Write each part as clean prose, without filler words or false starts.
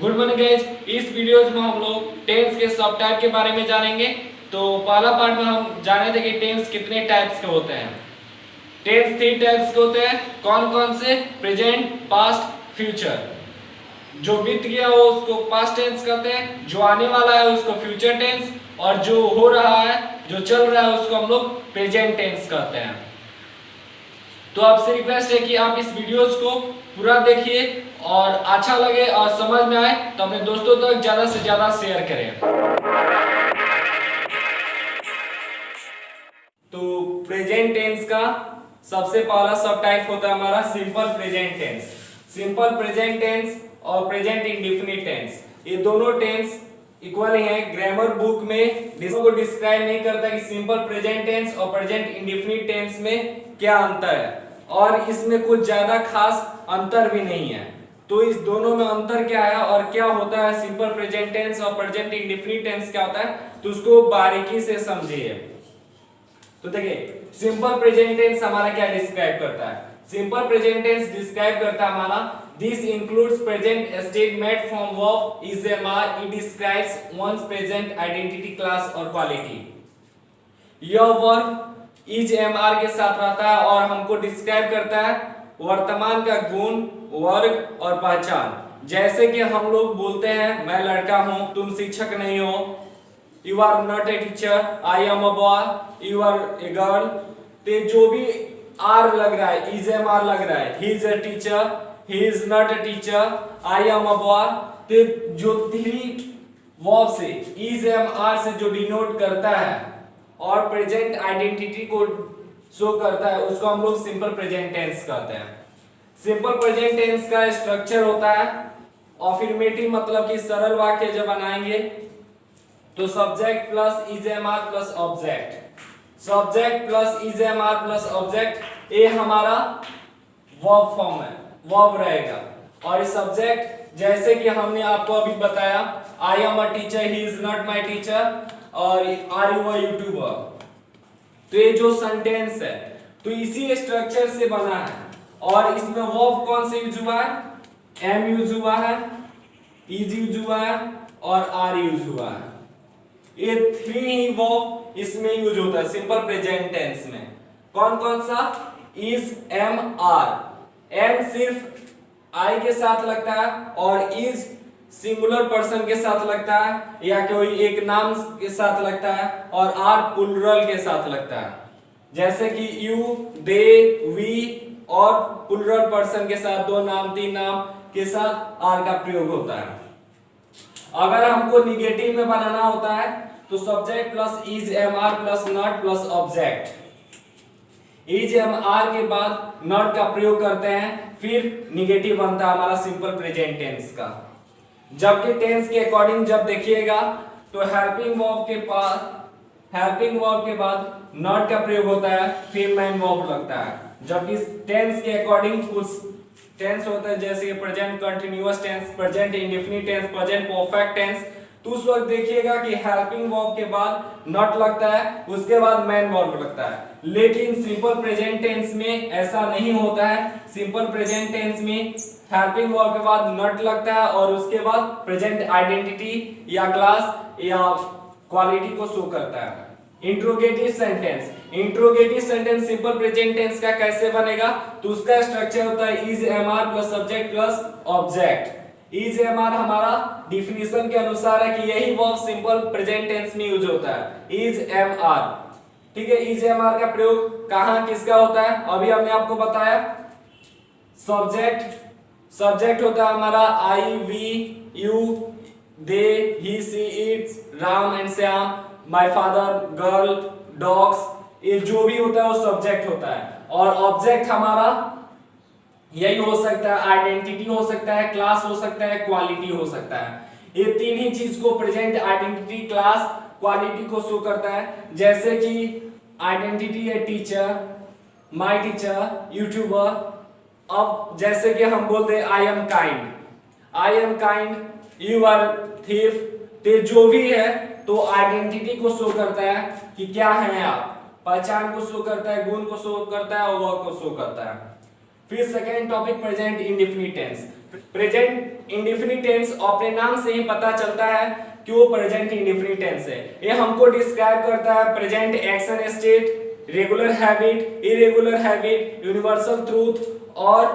Good morning guys. इस videos में हम लोग टेंस के सब टाइप के बारे में जानेंगे। तो पहला पार्ट में हम जाने थे कि टेंस कितने टाइप्स के होते हैं। टेंस 3 टाइप्स के होते हैं। कौन कौन से? Present, past, future. जो बीत गया हो उसको पास्ट टेंस कहते हैं, जो आने वाला है उसको फ्यूचर टेंस, और जो हो रहा है, जो चल रहा है, उसको हम लोग प्रेजेंट टेंस कहते हैं। तो आपसे रिक्वेस्ट है कि आप इस वीडियोस को पूरा देखिए और अच्छा लगे और समझ में आए तो अपने दोस्तों तक ज्यादा से ज्यादा शेयर करें। तो प्रेजेंट टेंस का सबसे पहला सब टाइप होता है हमारा simple present tense. Simple present tense और प्रेजेंट इंडेफिनिट टेंस, ये दोनों टेंस इक्वल ही है। ग्रामर बुक में इसको डिस्क्राइब नहीं करता कि सिंपल प्रेजेंट टेंस और प्रेजेंट इंडेफिनिट टेंस में क्या अंतर है, और इसमें कुछ ज्यादा खास अंतर भी नहीं है। तो इस दोनों में अंतर क्या है और क्या होता है, सिंपल प्रेजेंट टेंस और प्रेजेंट इंडेफिनिट टेंस क्या होता है, तो उसको बारीकी से समझिए। तो देखिए सिंपल प्रेजेंट टेंस हमारा क्या डिस्क्राइब करता है। सिंपल प्रेजेंट टेंस डिस्क्राइब करता है हमारा this includes present state made from verb is am are. It describes one's present identity, class और क्वालिटी। यह वर्ब इज एम आर के साथ रहता है और हमको डिस्क्राइब करता है वर्तमान का गुण, वर्ग और पहचान। जैसे कि हम लोग बोलते हैं मैं लड़का हूं, तुम शिक्षक नहीं हो। You are not a teacher, I am a boy, you are a girl. तो जो भी आर लग रहा है, इज एम आर लग रहा है, he is a teacher, he is not a teacher, I am a boy. तो जो थ्री वर्ब से इज एम आर से जो डिनोट करता है और प्रेजेंट आइडेंटिटी को शो करता है, उसको हम लोग सिंपल प्रेजेंट टेंस कहते हैं। सिंपल प्रेजेंट टेंस का स्ट्रक्चर होता है अफर्मेटिव, मतलब कि सरल वाक्य जब बनाएंगे तो subject plus is am are plus object, subject plus is am are plus object, ये हमारा वर्ब फॉर्म है, वर्ब रहेगा। और सब्जेक्ट जैसे कि हमने आपको अभी बताया, आई am a teacher, he is not my teacher, और आर यू अ यूट्यूबर। तो ये जो सेंटेंस है तो इसी स्ट्रक्चर से बना है। और इसमें वर्ब कौन से यूज हुआ है? एम यूज हुआ है, इज यूज हुआ है और आर यूज हुआ है। ये थ्री ही वर्ब इसमें यूज होता है सिंपल प्रेजेंट टेंस में। कौन कौन सा? Is, am, are. एम सिर्फ आई के साथ लगता है और इज सिंगुलर पर्सन के साथ लगता है या कोई एक नाम के साथ लगता है, और आर प्लुरल के साथ लगता है। जैसे कि यू, दे, वी, और प्लुरल पर्सन के साथ, दो नाम तीन नाम के साथ आर का प्रयोग होता है। अगर हमको निगेटिव में बनाना होता है तो subject plus is am are plus not plus object, is am are के बाद नॉट का प्रयोग करते हैं, फिर निगेटिव बनता है हमारा सिंपल प्रेजेंट टेंस का। जबकि टेंस के अकॉर्डिंग जब देखिएगा तो हेल्पिंग वर्ब के पास, हेल्पिंग वर्ब के बाद नॉट का प्रयोग होता है, फिर मेन वर्ब लगता है। जबकि टेंस के अकॉर्डिंग कुछ टेंस होता है जैसे present continuous tense, present indefinite tense, present perfect tense. तो उस वक्त देखिएगा कि हेल्पिंग वर्ब के बाद नॉट लगता है, उसके बाद मेन वर्ब लगता है। लेकिन सिंपल प्रेजेंट टेंस में ऐसा नहीं होता है। सिंपल प्रेजेंट टेंस में हेल्पिंग वर्ब के बाद नॉट लगता है और उसके बाद प्रेजेंट आइडेंटिटी या क्लास या क्वालिटी को शो करता है। Interrogative sentence, interrogative sentence simple present tense का कैसे बनेगा, तो उसका स्ट्रक्चर होता है is am are plus subject plus object. Is am are हमारा डिफिनेशन के अनुसार है कि यही वर्ब सिंपल प्रेजेंट टेंस में यूज होता है, इज एम आर। ठीक है, इज एम आर का प्रयोग कहां किसका होता है, अभी हमने आपको बताया। सब्जेक्ट, सब्जेक्ट होता है हमारा I, we, you, they, he, she, its, Ram and Shyam, my father, girl, dogs, ये जो भी होता है वो सब्जेक्ट होता है। और ऑब्जेक्ट हमारा यही हो सकता है, आइडेंटिटी हो सकता है, क्लास हो सकता है, क्वालिटी हो सकता है। ये तीन ही चीज को प्रेजेंट आइडेंटिटी, क्लास, क्वालिटी को शो करता है। जैसे कि आइडेंटिटी है टीचर, माय टीचर, यूट्यूबर। अब जैसे कि हम बोलते हैं I am kind, I am kind, you are thief. तो जो भी है तो आइडेंटिटी को शो करता है कि क्या है आप, पहचान को शो करता है, गुण को शो करता है और वर्क को शो करता है। फिर second topic present indefinite tense. Present indefinite tense अपने नाम से ही पता चलता है कि वो प्रेजेंट इंडेफिनिट टेंस है। ये हमको डिस्क्राइब करता है present action state, regular habit, irregular habit, universal truth और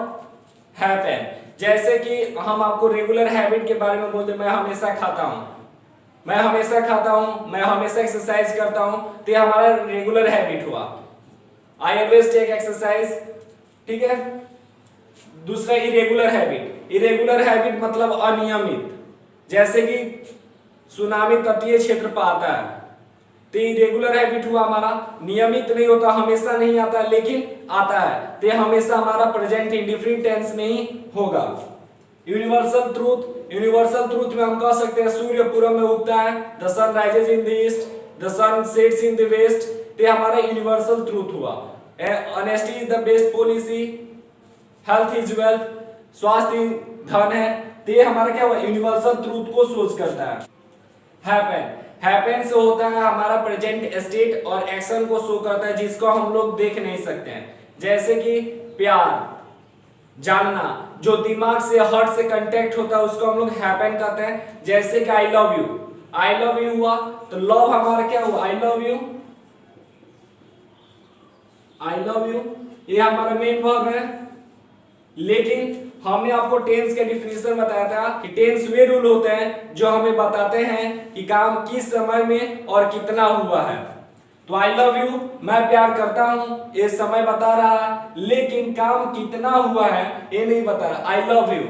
हैपन। जैसे कि हम आपको रेगुलर हैबिट के बारे में बोलते, मैं हमेशा खाता हूं, मैं हमेशा खाता हूं, मैं हमेशा एक्सरसाइज करता हूं, तो ये हमारा रेगुलर हैबिट हुआ। आई ऑलवेज टेक एक्सरसाइज, ठीक है। दूसरा इरेगुलर हैबिट, इरेगुलर हैबिट मतलब अनियमित, जैसे कि सुनामी तटीय क्षेत्र पर आता है, तो इरेगुलर हैबिट हुआ हमारा, नियमित नहीं होता, हमेशा नहीं आता लेकिन आता है, तो हमेशा हमारा प्रेजेंट इंडेफिनिट टेंस में ही होगा। यूनिवर्सल ट्रूथ, यूनिवर्सल ट्रूथ में हम कह सकते हैं सूर्य पूर्व में उगता है, the sun rises in the east, the sun sets in the west, तो हमारा यूनिवर्सल ट्रूथ हुआ। Honesty is the best policy, health is wealth, स्वास्थ्य धन है, तो हमारा क्या हुआ, यूनिवर्सल ट्रूथ को सोच करता है। हैपन, हैपन से होता है हमारा प्रेजेंट स्टेट और एक्शन को शो करता है जिसको हम लोग देख नहीं सकते हैं, जैसे कि प्यार, जानना, जो दिमाग से हार्ट से कांटेक्ट होता है उसको हम लोग हैपन कहते हैं। जैसे कि आई love you, I love you हुआ तो लव हमारा क्या हुआ, आई love you, I love you, ये हमारा मेन वर्ब है। लेकिन हमने आपको टेंस के डिफिनेशन बताया था कि टेंस वे रूल होते हैं जो हमें बताते हैं कि काम किस समय में और कितना हुआ है। तो आई लव यू, मैं प्यार करता हूं, ये समय बता रहा है, लेकिन काम कितना हुआ है ये नहीं बता रहा। आई लव यू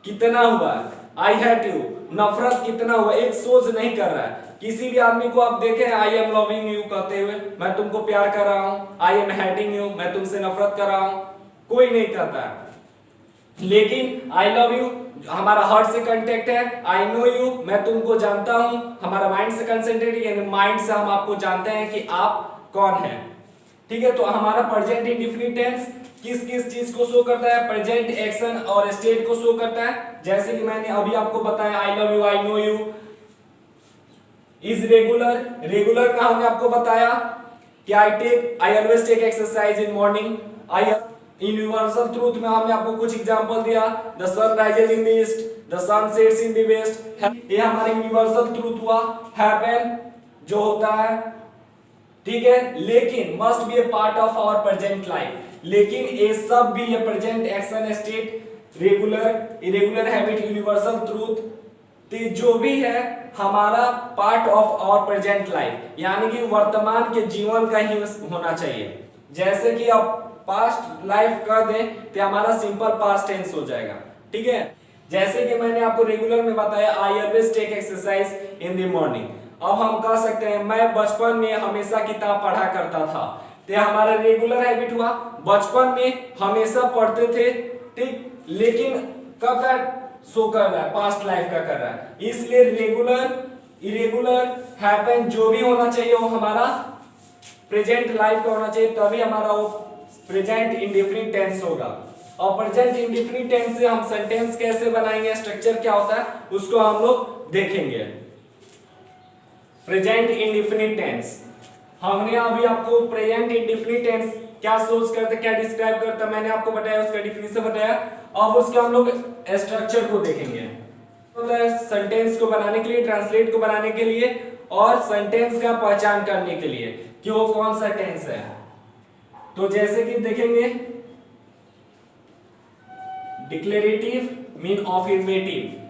कितना हुआ है, आई हेट यू नफरत कितना हुआ, एक सोच नहीं कर रहा है। किसी भी आदमी को आप देखें आई एम लविंग यू कहते हुए, मैं तुमको प्यार कर रहा हूं, आई एम हेटिंग यू, मैं तुमसे नफरत कर रहा हूं, कोई नहीं कहता है। लेकिन आई लव यू हमारा हार्ट से कांटेक्ट है, आई नो यू मैं तुमको जानता हूं, हमारा माइंड से कंसंट्रेट, यानी माइंड से हम आपको जानते हैं कि आप कौन हैं, ठीक है। तो हमारा प्रेजेंट इंडेफिनिट टेंस किस किस चीज को शो करता है, प्रेजेंट एक्शन और स्टेट को शो करता है। जैसे कि मैंने अभी आपको बताया I love you, I know you is regular, regular का हमने आपको बताया कि I always take exercise in morning. I universal truth में हमने आपको कुछ एग्जांपल दिया, the sun rises in the east, the sun sets in the west, ये हमारा यूनिवर्सल ट्रूथ हुआ। हैपन जो होता है, ठीक है, लेकिन must be a part of our present life, लेकिन ये सब भी ये present action state, regular irregular habit, universal truth, तो जो भी है हमारा part of our present life, यानी कि वर्तमान के जीवन का ही होना चाहिए। जैसे कि अब पास्ट लाइफ कर दें तो हमारा सिंपल पास्ट टेंस हो जाएगा, ठीक है। जैसे कि मैंने आपको रेगुलर में बताया I always take exercise in the morning, अब हम कह सकते हैं मैं बचपन में हमेशा किताब पढ़ा करता था, तो हमारा रेगुलर हैबिट हुआ, बचपन में हमेशा पढ़ते थे, ठीक, लेकिन कब का शो कर रहा है, पास्ट लाइफ का कर रहा है, इसलिए रेगुलर इरेगुलर हैपन जो भी होना चाहिए वो हमारा प्रेजेंट लाइफ का होना चाहिए, तभी हमारा वो प्रेजेंट इंडेफिनिट टेंस होगा। और प्रेजेंट इंडेफिनिट टेंस से हम सेंटेंस कैसे बनाएंगे, स्ट्रक्चर क्या होता है उसको हम लोग देखेंगे। प्रेजेंट इंडेफिनिट टेंस, हमने अभी आपको प्रेजेंट इंडेफिनिट टेंस क्या सोच करते, क्या डिस्क्राइब करता, मैंने आपको बताया, उसका डिफिनेशन बताया। अब उसके हम लोग स्ट्रक्चर को देखेंगे, सेंटेंस को बनाने के लिए, ट्रांसलेट को बनाने के लिए और सेंटेंस का पहचान करने के लिए कि वो कौन सा टेंस है। तो जैसे कि देखेंगे declarative mean affirmative,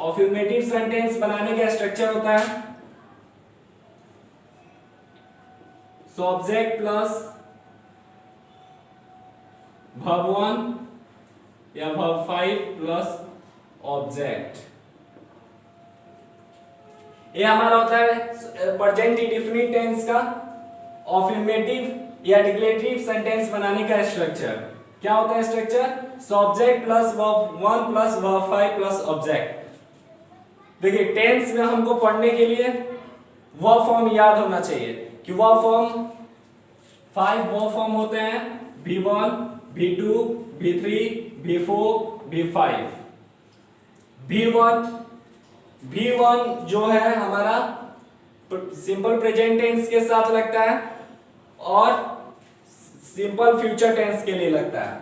affirmative sentence बनाने का स्ट्रक्चर होता है सब्जेक्ट प्लस वर्ब 1 या वर्ब 5 प्लस ऑब्जेक्ट, ये हमारा होता है प्रेजेंट इंडेफिनिट टेंस का अफर्मेटिव या डिक्लेरेटिव सेंटेंस बनाने का स्ट्रक्चर। क्या होता है structure, subject plus verb 1 plus verb 5 plus object. देखिए टेंस में हमको पढ़ने के लिए वर्ब फॉर्म याद होना चाहिए कि वर्ब फॉर्म 5 वर्ब फॉर्म होते हैं, V1 V2 V3 V4 V5। V1 जो है हमारा सिंपल प्रेजेंट टेंस के साथ लगता है और सिंपल फ्यूचर टेंस के लिए लगता है।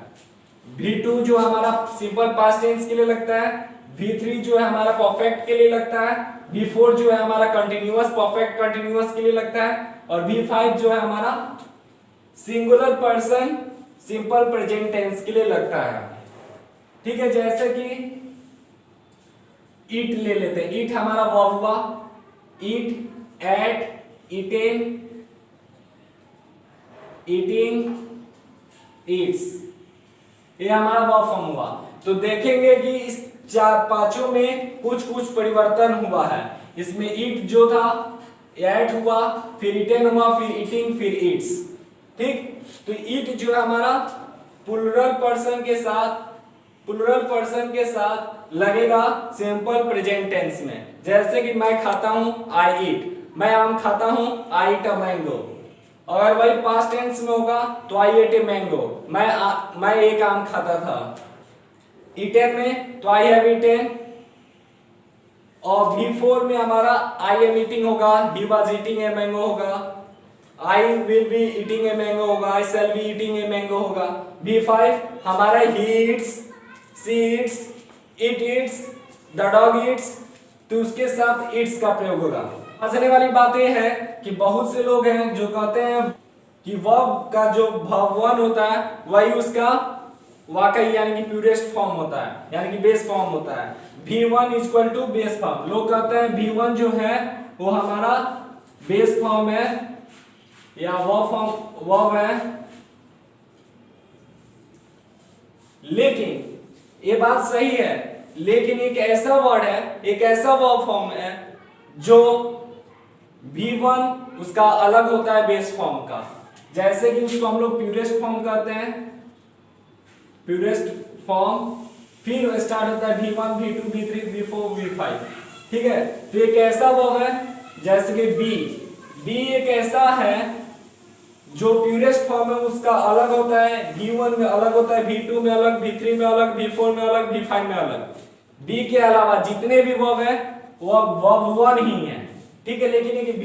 V2 जो हमारा सिंपल पास्ट टेंस के लिए लगता है, V3 जो है हमारा परफेक्ट के लिए लगता है, V4 जो है हमारा कंटिन्यूअस परफेक्ट कंटिन्यूअस के लिए लगता है, और V5 जो है हमारा singular person simple present tense के लिए लगता है। ठीक है, जैसे कि ईट ले लेते हैं, ईट हमारा वर्ब हुआ, ईट, एट, ईटिंग, ईटिंग, ईट्स, ये हमारा वर्ब फॉर्म हुआ। तो देखेंगे कि इस चार पांचों में कुछ कुछ परिवर्तन हुआ है। इसमें ईट जो था एट हुआ, फिर ईटेन हुआ, फिर ईटिंग, फिर ईट्स। ठीक, तो ईट जो है हमारा प्लूरल पर्सन के साथ लगेगा सिंपल प्रेजेंट टेंस में। जैसे कि मैं खाता हूं, आई ईट, मैं आम खाता हूं, आई ईट अ मैंगो। अगर वही पास्ट टेंस में होगा तो आई एट ए मैंगो, मैं एक आम खाता था। ईटेन में तो आई हैव ईटेन, और V4 में हमारा आई एम ईटिंग होगा, he was eating a mango होगा, I will be eating a mango होगा, I shall be eating a mango होगा। V5 हमारा he eats, she eats, it eats, the dog eats, तो उसके साथ ईट्स का प्रयोग होगा। हंसने वाली बात यह है कि बहुत से लोग हैं जो कहते हैं कि वर्ब का जो verb 1 होता है वही उसका वाकई यानी कि प्यूरेस्ट फॉर्म होता है, यानी कि बेस फॉर्म होता है। V1 equal to base form, लोग कहते हैं V1 जो है वो हमारा बेस फॉर्म है या वर्ब है, लेकिन ये बात सही है, लेकिन एक ऐसा वर्ड है, एक ऐसा वर्ब फॉर्म है जो V1 उसका अलग होता है बेस फॉर्म का। जैसे कि उसको हम लोग प्यूरेस्ट फॉर्म कहते हैं, प्यूरेस्ट फॉर्म, फिर स्टार्ट होता है V1, V2, V3, V4, V5। ठीक है, तो एक ऐसा वर्ब है जैसे कि बी एक ऐसा है जो प्यूरेस्ट फॉर्म है, उसका अलग होता है, V1 में अलग होता है, V2 में अलग, V3 में अलग, V4 में अलग, V5 में अलग। बी के अलावा जितने भी वर्ब है वो वर्ब 1 ही है। ठीक है, लेकिन एक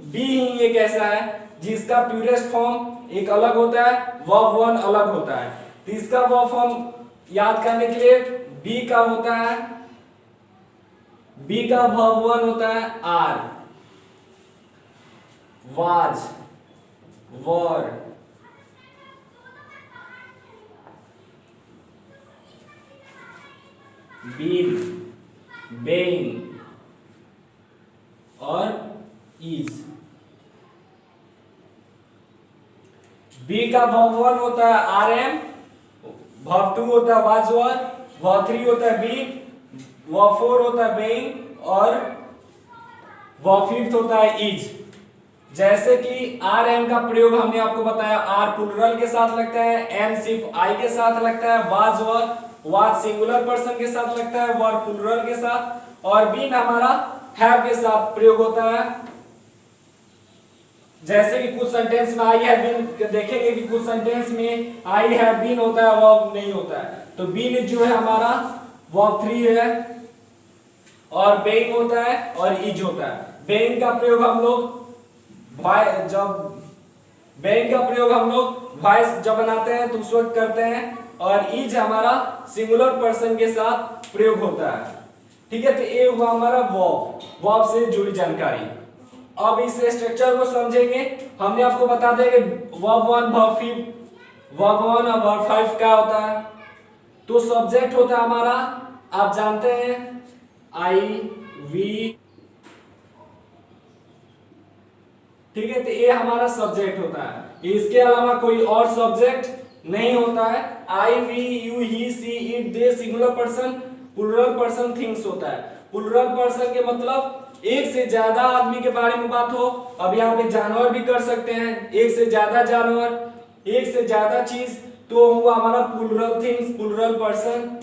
बी ही एक ऐसा है जिसका प्यूरेस्ट फॉर्म एक अलग होता है, वर्ब 1 अलग होता है। तो इसका वर्ब फॉर्म याद करने के लिए बी का होता है, बी का वर्ब 1 होता है are, was, were, been, being और इज। बी का वर्ब 1 होता है आर एम, वर्ब 2 होता है वाज वर, वर्ब 3 होता है बी, वर्ब 4 होता है बेइंग और वर्ब 5 होता है इज। जैसे कि आर एम का प्रयोग हमने आपको बताया, आर प्लूरल के साथ लगता है, एम सिर्फ आई के साथ लगता है, was were, was singular person के साथ लगता है, वर प्लूरल के साथ, और बीन हमारा हैव के साथ प्रयोग होता है। जैसे कि कुछ सेंटेंस में आई हैव बीन, देखेंगे कि कुछ सेंटेंस में आई हैव बीन होता है, वर्ब नहीं होता है। तो बीन जो है हमारा वर्ब 3 है, और बेइंग होता है और इज होता है। बेइंग का प्रयोग हम लोग वॉइस जब बनाते हैं तो उस वक्त करते हैं, और इज हमारा सिंगुलर पर्सन के साथ प्रयोग होता है। ठीक है, तो ये हुआ हमारा वर्ब से जुड़ी जानकारी। अब इस स्ट्रक्चर को समझेंगे। हमने आपको बता दिया कि वर्ब 1 और वर्ब 5 क्या होता है। तो सब्जेक्ट होता है हमारा, आप जानते हैं, आई, वी। ठीक है, तो ये हमारा सब्जेक्ट होता है, इसके अलावा कोई और सब्जेक्ट नहीं होता है। I, we, you, he, she, it, they singular person, plural person, things होता है। प्लूरल पर्सन के मतलब एक से ज्यादा आदमी के बारे में बात हो। अब यहाँ पे जानवर भी कर सकते हैं, एक से ज्यादा जानवर, एक से ज्यादा चीज, तो हुआ हमारा plural things, plural person.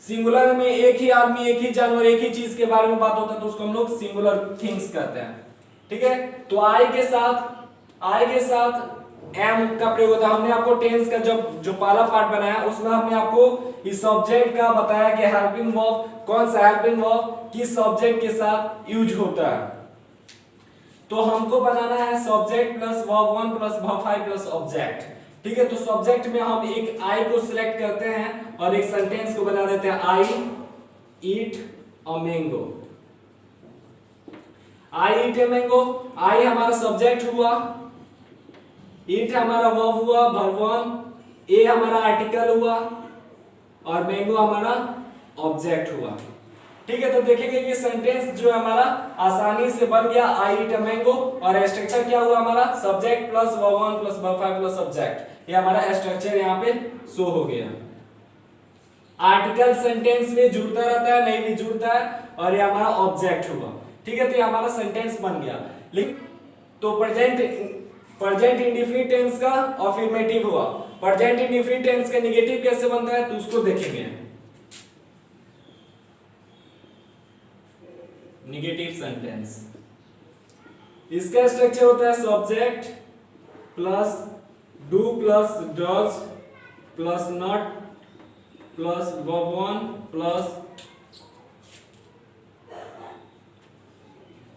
Singular में एक ही आदमी, एक ही जानवर, एक ही चीज के बारे में बात होता है तो उसको हम लोग सिंगुलर थिंग्स कहते हैं। ठीक है, तो आई के साथ एम का प्रयोग होता है। हमने आपको टेंस का जो पहला पार्ट बनाया उसमें हमने आपको इस सब्जेक्ट का बताया कि हेल्पिंग वर्ब, कौन सा हेल्पिंग वर्ब किस सब्जेक्ट के साथ यूज होता है। तो हमको बनाना है subject plus verb 1 plus verb 5 plus object. ठीक है, तो सब्जेक्ट में हम एक आई को सिलेक्ट करते हैं और एक सेंटेंस को बना देते हैं, आई ईट a mango. I eat a mango, आई हमारा सब्जेक्ट हुआ, ईट हमारा वर्ब हुआ, वर्ब 1, ए हमारा आर्टिकल हुआ और मैंगो हमारा ऑब्जेक्ट हुआ। ठीक है, तो देखेंगे कि सेंटेंस जो है हमारा आसानी से बन गया, आई ईट अ मैंगो, और स्ट्रक्चर क्या हुआ हमारा, subject plus verb 1 plus verb 5 plus subject, ये हमारा स्ट्रक्चर यहाँ पे शो हो गया। आर्टिकल सेंटेंस में जुड़ता रहता है, नहीं भी जुड़ता है, और ये हमारा ऑब्जेक्ट हुआ। ठीक है, तो ये हमारा सेंटेंस बन गया। लेकिन तो प्रेजेंट इंडेफिनिट टेंस का अफर्मेटिव हुआ, प्रेजेंट इंडेफिनिट टेंस का नेगेटिव कैसे बनता है तो उसको देखेंगे। नेगेटिव सेंटेंस, इसका स्ट्रक्चर होता है subject plus do plus does plus not plus verb 1 plus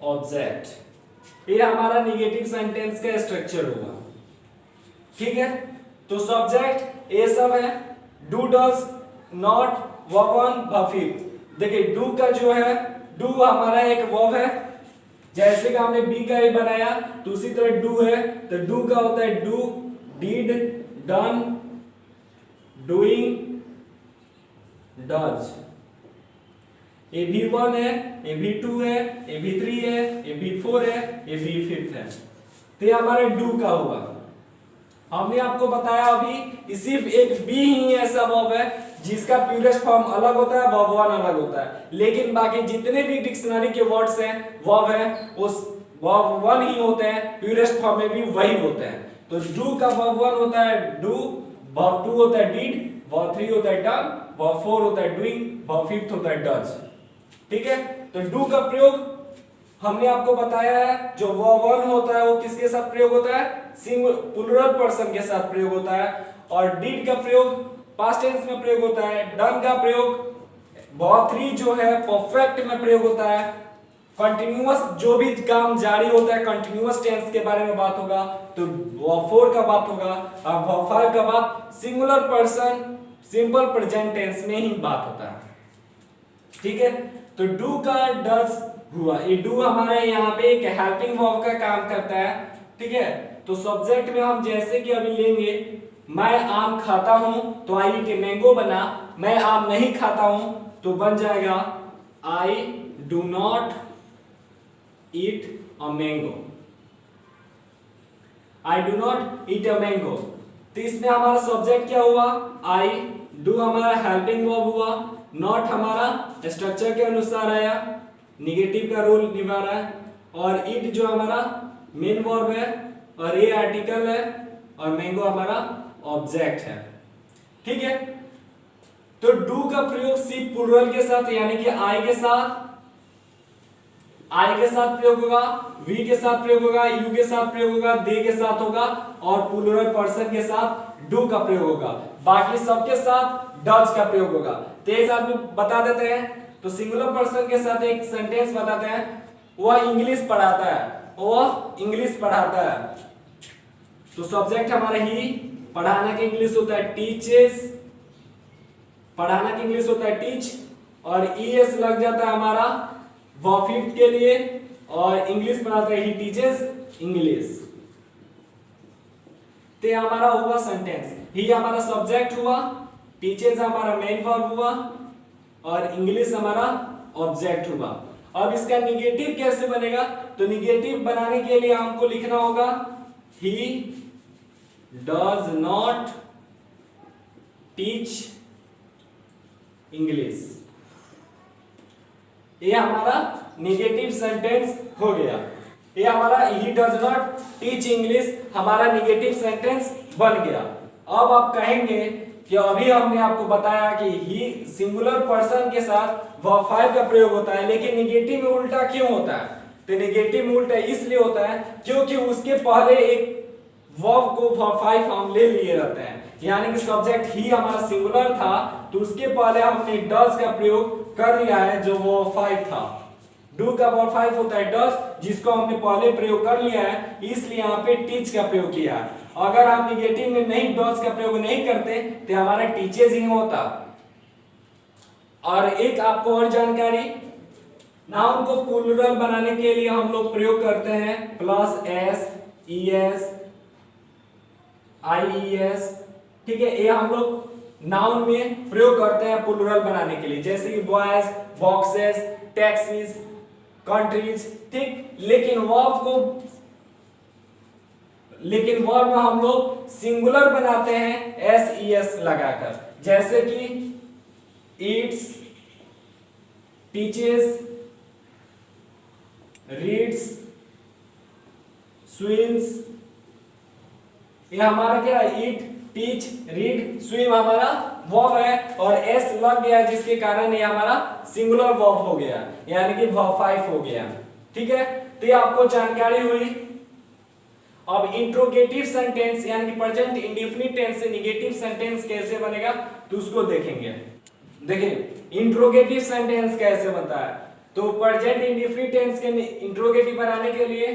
object, ये हमारा नेगेटिव सेंटेंस का स्ट्रक्चर होगा। ठीक है, तो सब्जेक्ट ये सब है, do does not verb 1 verb 5। देखिए डू का जो है, डू हमारा एक वर्ब है, जैसे कि हमने बी का ही बनाया तो उसी तरह डू है, तो डू का होता है do, did, done, doing, does. ये V1 है, ये V2 है, ये V3 है, ये V4 है, ये V5 है। तो ये हमारा डू का हुआ। हमने आपको बताया अभी सिर्फ एक बी ही ऐसा वर्ब है जिसका प्यूरेस्ट फॉर्म अलग होता है, वर्ब 1 अलग होता है, लेकिन बाकी जितने भी डिक्शनरी के वर्ड्स हैं वर्ब हैं उस वर्ब 1 ही होते हैं, प्यूरेस्ट फॉर्म में भी वही होते हैं। तो डू का वर्ब 1 होता है डू, वर्ब 2 होता है डिड, वर्ब 3 होता है डन, वर्ब 4 होता है डूइंग, वर्ब 5 होता है डज। ठीक है, तो डू का प्रयोग हमने आपको बताया है, जो वर्ब 1 होता है वो किसके साथ प्रयोग होता है, प्लूरल पर्सन के साथ प्रयोग होता है, और डिड का प्रयोग पास्ट टेंस में प्रयोग होता है, डन का प्रयोग वर्ब 3 जो है परफेक्ट में प्रयोग होता है, कंटिन्यूअस जो भी काम जारी होता है कंटिन्यूअस टेंस के बारे में बात होगा, तो वर्ब 4 का बात होगा, और वर्ब 5 का बात singular person simple present tense में ही बात होता है। ठीक है, तो डू का डज हुआ, ये डू हमारे यहाँ पे एक हेल्पिंग वर्ब का काम करता है। ठीक है, तो सब्जेक्ट में हम जैसे कि अभी लेंगे, मैं आम खाता हूं तो आई ईट ए मैंगो बना, मैं आम नहीं खाता हूं तो बन जाएगा आई do not eat a mango, I do not eat a mango. तो इसमें हमारा सब्जेक्ट क्या हुआ, आई, डू हमारा हेल्पिंग वर्ब हुआ, नॉट हमारा स्ट्रक्चर के अनुसार आया, निगेटिव का रोल निभा रहा है, और इट जो हमारा मेन वर्ब है, और ये आर्टिकल है, और मैंगो हमारा ऑब्जेक्ट है। ठीक है, तो डू का प्रयोग सिर्फ प्लूरल के साथ यानी कि आई के साथ प्रयोग होगा, वी के साथ प्रयोग होगा, यू के साथ प्रयोग होगा, दे के साथ होगा, और प्लूरल पर्सन के साथ डू का प्रयोग होगा। बाकी सबके साथ डज का प्रयोग होगा। तो एक साथ बता देते हैं, तो सिंगुलर पर्सन के साथ एक सेंटेंस बताते हैं, वह इंग्लिश पढ़ाता है, वह इंग्लिश पढ़ाता है। तो सब्जेक्ट हमारा ही, पढ़ाना का इंग्लिश होता है टीचेस, पढ़ाना का इंग्लिश होता है टीच, और ईएस लग जाता है हमारा वर्ब 5 के लिए, और इंग्लिश पढ़ाता है ही टीचेस इंग्लिश। तो हमारा हुआ सेंटेंस, ही हमारा सब्जेक्ट हुआ, टीचेस हमारा मेन वर्ब हुआ, और इंग्लिश हमारा ऑब्जेक्ट हुआ। अब इसका निगेटिव कैसे बनेगा, तो निगेटिव बनाने के लिए हमको लिखना होगा he does not teach English. ये हमारा निगेटिव सेंटेंस हो गया, ये हमारा he does not teach English हमारा निगेटिव सेंटेंस बन गया। अब आप कहेंगे कि अभी हमने आपको बताया कि ही सिंगुलर पर्सन के साथ वर्ब 5 का प्रयोग होता है, लेकिन निगेटिव में उल्टा क्यों होता है, तो निगेटिव में उल्टा इसलिए होता है क्योंकि उसके पहले एक वर्ब को वर्ब 5 हम ले लिए रहते हैं, यानी कि सब्जेक्ट ही हमारा सिंगुलर था तो उसके पहले हमने डज का प्रयोग कर लिया है जो वर्ब 5 था। डू का वर्ब 5 होता है डज, जिसको हमने पहले प्रयोग कर लिया है, इसलिए यहाँ पे टीच का प्रयोग किया है। अगर आप निगेटिव में नहीं डॉज का प्रयोग नहीं करते तो हमारा टीचेज ही होता। और एक आपको और जानकारी, नाउन को प्लूरल बनाने के लिए हम लोग प्रयोग करते हैं प्लस एस, ई एस, आई ई एस, ठीक है। ये हम लोग नाउन में प्रयोग करते हैं प्लूरल बनाने के लिए, जैसे कि बॉयज, बॉक्सेस, टैक्सीज, कंट्रीज, ठीक। लेकिन वर्ब में हम लोग सिंगुलर बनाते हैं एस ई एस लगाकर, जैसे कि ईट्स, टीचेस, रीड्स, स्विम्स। ये हमारा क्या है, ईट, टीच, रीड, स्विम हमारा वर्ब है और एस लग गया जिसके कारण ये हमारा सिंगुलर वर्ब हो गया, यानी कि वर्ब 5 हो गया, ठीक है। तो ये आपको जानकारी हुई। अब इंट्रोगेटिव सेंटेंस यानी कि प्रेजेंट इंडेफिनिट टेंस से नेगेटिव सेंटेंस कैसे बनेगा तो उसको देखेंगे। देखिए इंट्रोगेटिव सेंटेंस कैसे बनता है, तो प्रेजेंट इंडेफिनिट टेंस के इंट्रोगेटिव बनाने के लिए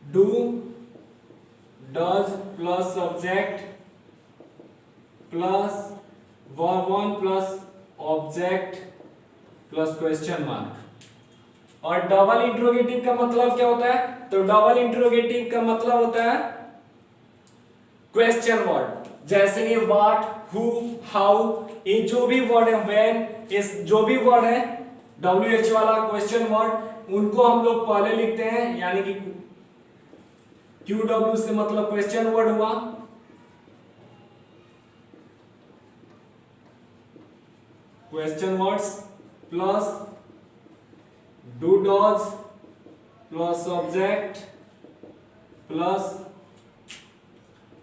do, does plus subject plus verb 1 plus object plus question mark. और डबल इंट्रोगेटिव का मतलब क्या होता है, तो डबल इंट्रोगेटिव का मतलब होता है क्वेश्चन वर्ड, जैसे कि व्हाट, हु, हाउ, ये जो भी वर्ड है, व्हेन, इस जो भी वर्ड है WH वाला क्वेश्चन वर्ड, उनको हम लोग पहले लिखते हैं, यानी कि QW से मतलब क्वेश्चन वर्ड हुआ, question words plus do, does plus subject plus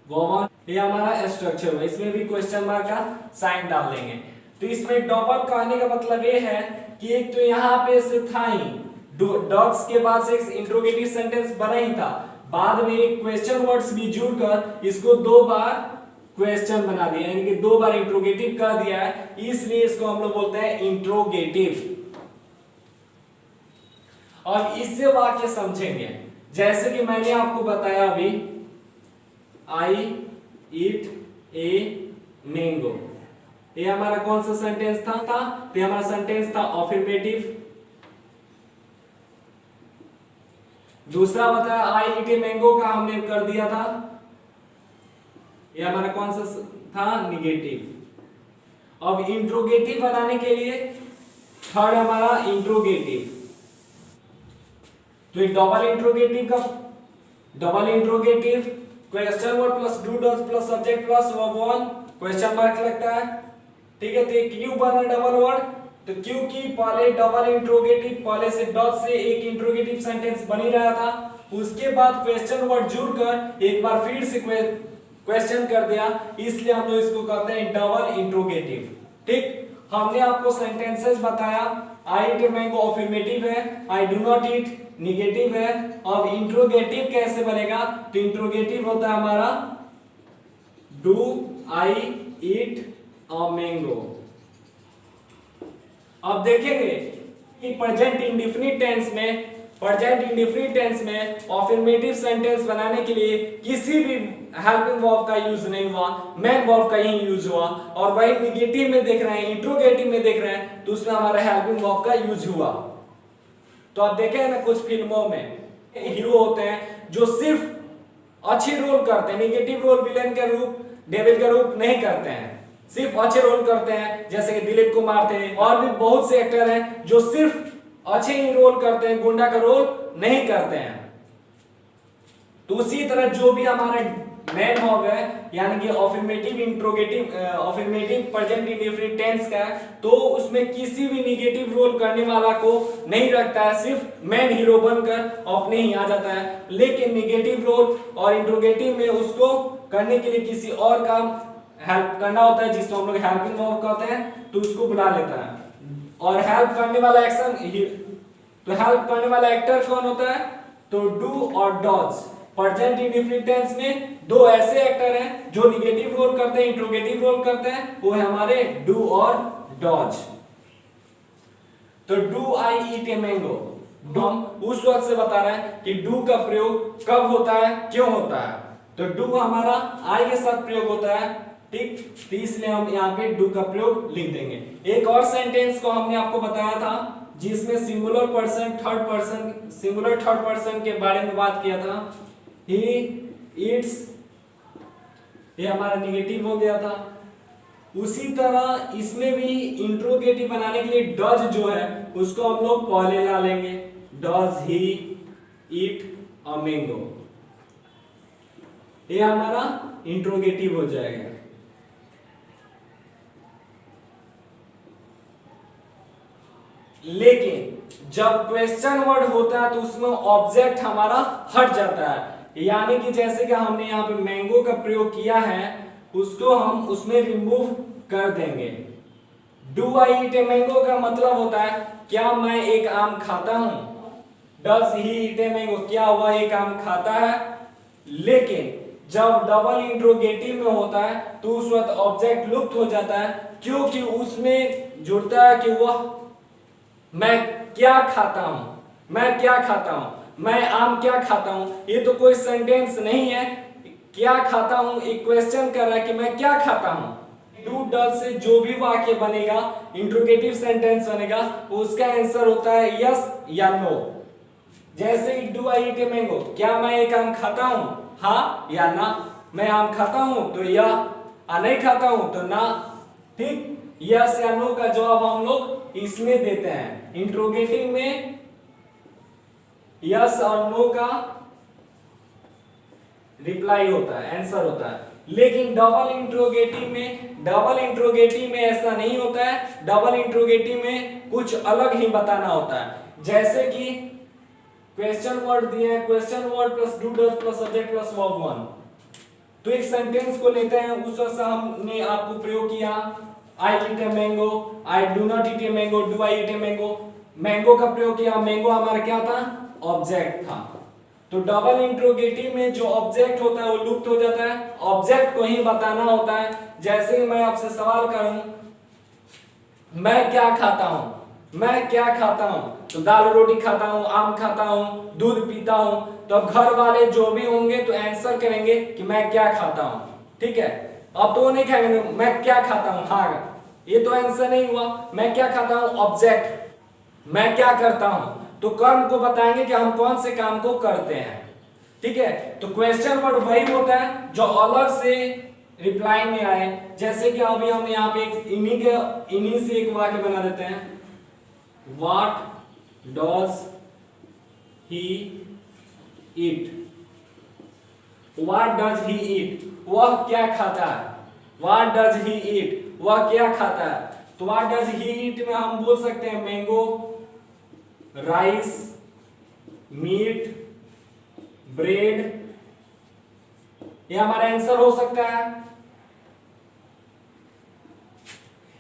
verb, ये हमारा स्ट्रक्चर है। इसमें भी क्वेश्चन मार्क का साइन डाल देंगे। तो इसमें डबल कहने का मतलब ये है कि एक तो यहाँ पे से था ही, डॉग्स के बाद से एक इंट्रोगेटिव सेंटेंस बना ही था, बाद में एक क्वेश्चन वर्ड्स भी जुड़कर इसको 2 बार क्वेश्चन बना दिया, यानी कि 2 बार इंट्रोगेटिव कर दिया है, इसलिए इसको हम लोग बोलते हैं इंट्रोगेटिव। और इससे वाक्य समझेंगे, जैसे कि मैंने आपको बताया अभी, आई ईट ए मैंगो, ये हमारा कौन सा सेंटेंस था, तो हमारा सेंटेंस था अफर्मेटिव। दूसरा बताया आई ईट ए मैंगो का हमने कर दिया था, ये हमारा कौन सा था, निगेटिव। अब इंट्रोगेटिव बनाने के लिए थर्ड हमारा इंट्रोगेटिव, तो एक double interrogative question word plus do, does plus subject plus verb 1 question mark लगता है, ठीक है। तो ये क्यों बना डबल वर्ड, तो क्योंकि पहले डबल इंट्रोगेटिव, पहले से डज से एक इंट्रोगेटिव सेंटेंस बन ही रहा था, उसके बाद क्वेश्चन वर्ड जुड़कर एक बार फिर से क्वेश्चन कर दिया, इसलिए हम लोग इसको कहते हैं डबल इंट्रोगेटिव, ठीक। हमने आपको सेंटेंसेस बताया, आई ईट ए मैंगो अफर्मेटिव है, आई डू नॉट ईट निगेटिव है। अब इंट्रोगेटिव कैसे बनेगा, तो इंट्रोगेटिव होता है हमारा do I eat a mango. अब देखेंगे कि प्रेजेंट इंडेफिनिट टेंस में अफर्मेटिव सेंटेंस बनाने के लिए किसी भी हेल्पिंग वर्ब का यूज नहीं हुआ, मेन वर्ब का ही यूज हुआ। और वही निगेटिव में देख रहे हैं, इंट्रोगेटिव में देख रहे हैं, तो उसमें हमारा हेल्पिंग वर्ब का यूज हुआ। तो आप देखें ना कुछ फिल्मों में हीरो होते हैं जो सिर्फ अच्छे रोल करते हैं, निगेटिव रोल, विलेन का रूप, डेविल का रूप नहीं करते हैं, सिर्फ अच्छे रोल करते हैं, जैसे कि दिलीप कुमार थे, और भी बहुत से एक्टर हैं जो सिर्फ अच्छे ही रोल करते हैं, गुंडा का रोल नहीं करते हैं। तो उसी तरह जो भी हमारे मेन वर्ब है, यानी कि affirmative affirmative present indefinite tense का, तो उसमें किसी भी निगेटिव रोल करने वाला को नहीं रखता है, सिर्फ मेन हीरो बनकर अपने ही आ जाता है। लेकिन निगेटिव रोल और इंट्रोगेटिव में उसको करने के लिए किसी और का हेल्प करना होता है, जिसको हम लोग हेल्पिंग वर्ब कहते हैं, तो उसको बुला लेता है। और हेल्प करने वाला एक्शन, तो हेल्प करने वाला एक्टर कौन होता है, तो डू और डज। प्रेजेंट इंडेफिनिट टेंस में 2 ऐसे एक्टर हैं जो निगेटिव रोल करते हैं, इंट्रोगेटिव रोल करते हैं, वो है हमारे डू और डज। तो do I eat a mango, हम उस वक्त से बता रहे हैं कि डू का प्रयोग कब होता है, क्यों होता है। तो डू हमारा आई के साथ प्रयोग होता है, ठीक, तो इसलिए हम यहाँ पे डू का प्रयोग लिख देंगे। एक और सेंटेंस को हमने आपको बताया था जिसमें सिंगुलर थर्ड पर्सन के बारे में बात किया था, ही इट्स, ये हमारा नेगेटिव हो गया था। उसी तरह इसमें भी इंट्रोगेटिव बनाने के लिए डज जो है उसको हम लोग पहले ला लेंगे, does he eat a mango, ये हमारा इंट्रोगेटिव हो जाएगा। लेकिन जब क्वेश्चन वर्ड होता है तो उसमें ऑब्जेक्ट हमारा हट जाता है, यानी कि जैसे कि हमने यहाँ पे मैंगो का प्रयोग किया है उसको हम उसमें रिमूव कर देंगे। Do I eat a mango का मतलब होता है क्या मैं एक आम खाता हूं, does he eat a mango क्या वह एक आम खाता है। लेकिन जब डबल इंट्रोगेटिव में होता है तो उस वक्त ऑब्जेक्ट लुप्त हो जाता है, क्योंकि उसमें जुड़ता है कि वह मैं क्या खाता हूं, मैं क्या खाता हूं, मैं आम क्या खाता हूं। ये तो कोई सेंटेंस नहीं है, क्या खाता हूं एक क्वेश्चन कर रहा है कि मैं क्या खाता हूं। डू डज से जो भी वाक्य बनेगा, इंट्रोगेटिव सेंटेंस बनेगा, उसका आंसर होता है यस या नो। जैसे do I eat a mango, क्या मैं एक आम खाता हूं, हाँ या ना। मैं आम खाता हूं तो या, नहीं खाता हूं तो ना, ठीक। यस या नो का जवाब हम लोग इसमें देते हैं। इंट्रोगेटिव में यस और नो का रिप्लाई होता है, आंसर होता है। लेकिन डबल इंट्रोगेटिव में ऐसा नहीं होता है। डबल इंट्रोगेटिव में कुछ अलग ही बताना होता है। जैसे कि क्वेश्चन वर्ड दिए हैं, question word plus do does plus subject plus verb 1, तो एक सेंटेंस को लेते हैं, उस वक्त हमने आपको प्रयोग किया I eat a mango, I do not eat a mango, do I eat a mango. Mango का प्रयोग किया, मैंगो हमारा क्या था, ऑब्जेक्ट था। तो डबल इंट्रोगेटिव में जो ऑब्जेक्ट होता है वो लुप्त हो जाता है, ऑब्जेक्ट को ही बताना होता है। जैसे मैं आपसे सवाल करूं मैं क्या खाता हूं, मैं क्या खाता हूं, तो दाल रोटी खाता हूं, आम खाता हूं, दूध पीता हूं। तो अब घर वाले जो भी होंगे तो आंसर करेंगे कि मैं क्या खाता हूं, ठीक है। अब तो वो नहीं कहेंगे मैं क्या खाता हूं, हाँ ये तो आंसर नहीं हुआ। मैं क्या खाता हूं ऑब्जेक्ट, मैं क्या करता हूं तो कर्म को बताएंगे कि हम कौन से काम को करते हैं, ठीक है। तो क्वेश्चन वर्ड वही होता है जो अलग से रिप्लाई में आए। जैसे कि अभी हम यहाँ पे इन्हीं से एक वाक्य बना देते हैं, what does he eat, what does he eat, वह क्या खाता है। व्हाट डज ही ईट, वह क्या खाता है। तो व्हाट डज ही ईट में हम बोल सकते हैं मैंगो, राइस, मीट, ब्रेड, ये हमारा आंसर हो सकता है।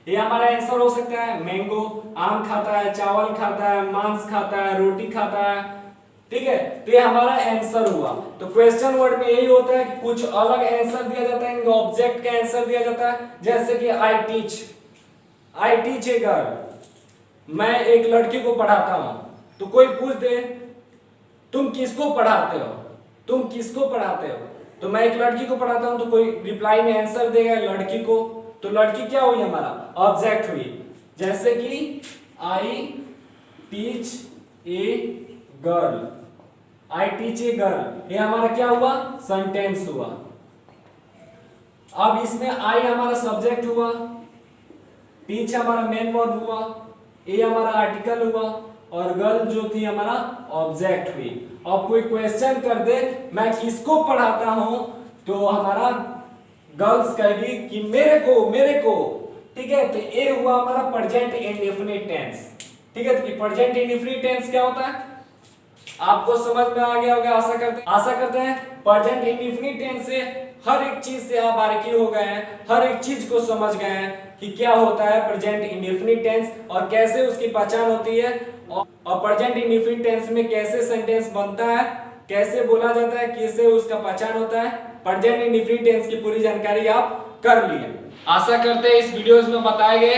ये हमारा आंसर हो सकता है। मैंगो आम खाता है, चावल खाता है, मांस खाता है, रोटी खाता है, ठीक है। तो ये हमारा आंसर हुआ। तो क्वेश्चन वर्ड में यही होता है कि कुछ अलग आंसर दिया जाता है, इनका ऑब्जेक्ट का आंसर दिया जाता है। जैसे कि आई टीच ए गर्ल, मैं एक लड़की को पढ़ाता हूं। तो कोई पूछ दे तुम किसको पढ़ाते हो, तुम किसको पढ़ाते हो, तो मैं एक लड़की को पढ़ाता हूं, तो कोई रिप्लाई में आंसर देगा लड़की को। तो लड़की क्या हुई हमारा, ऑब्जेक्ट हुई। जैसे कि I teach a girl, I teach a girl, ये हमारा क्या हुआ, सेंटेंस हुआ। अब इसमें आई हमारा सब्जेक्ट हुआ, टीच हमारा मेन वर्ब हुआ, ए हमारा आर्टिकल हुआ और गर्ल जो थी हमारा ऑब्जेक्ट हुई। अब कोई क्वेश्चन कर दे मैं किसको पढ़ाता हूं, तो हमारा गर्ल्स कहेगी कि मेरे को, ठीक है। तो ए हुआ हमारा प्रेजेंट इंडेफिनिट टेंस, ठीक है। तो प्रेजेंट इंडेफिनिट टेंस क्या होता है आपको समझ में आ गया होगा, आशा करते हैं। प्रेजेंट इंडेफिनिट टेंस से हर एक चीज से आप बारीकी हो गए हैं, हर एक चीज को समझ गए हैं कि क्या होता है प्रेजेंट इंडेफिनिट टेंस और कैसे उसकी पहचान होती है, और प्रेजेंट इंडेफिनिट टेंस में कैसे सेंटेंस बनता है, कैसे बोला जाता है, कैसे उसका पहचान होता है। प्रेजेंट इंडेफिनिट टेंस की पूरी जानकारी आप कर लिए। आशा करते हैं इस वीडियोस में बताए गए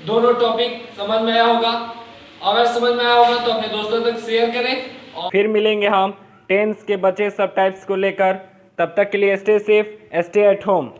दोनों टॉपिक समझ में आया होगा। अगर समझ में आया होगा तो अपने दोस्तों तक शेयर करें और फिर मिलेंगे हम टेंस के बचे सब टाइप्स को लेकर। तब तक के लिए stay safe, stay at home.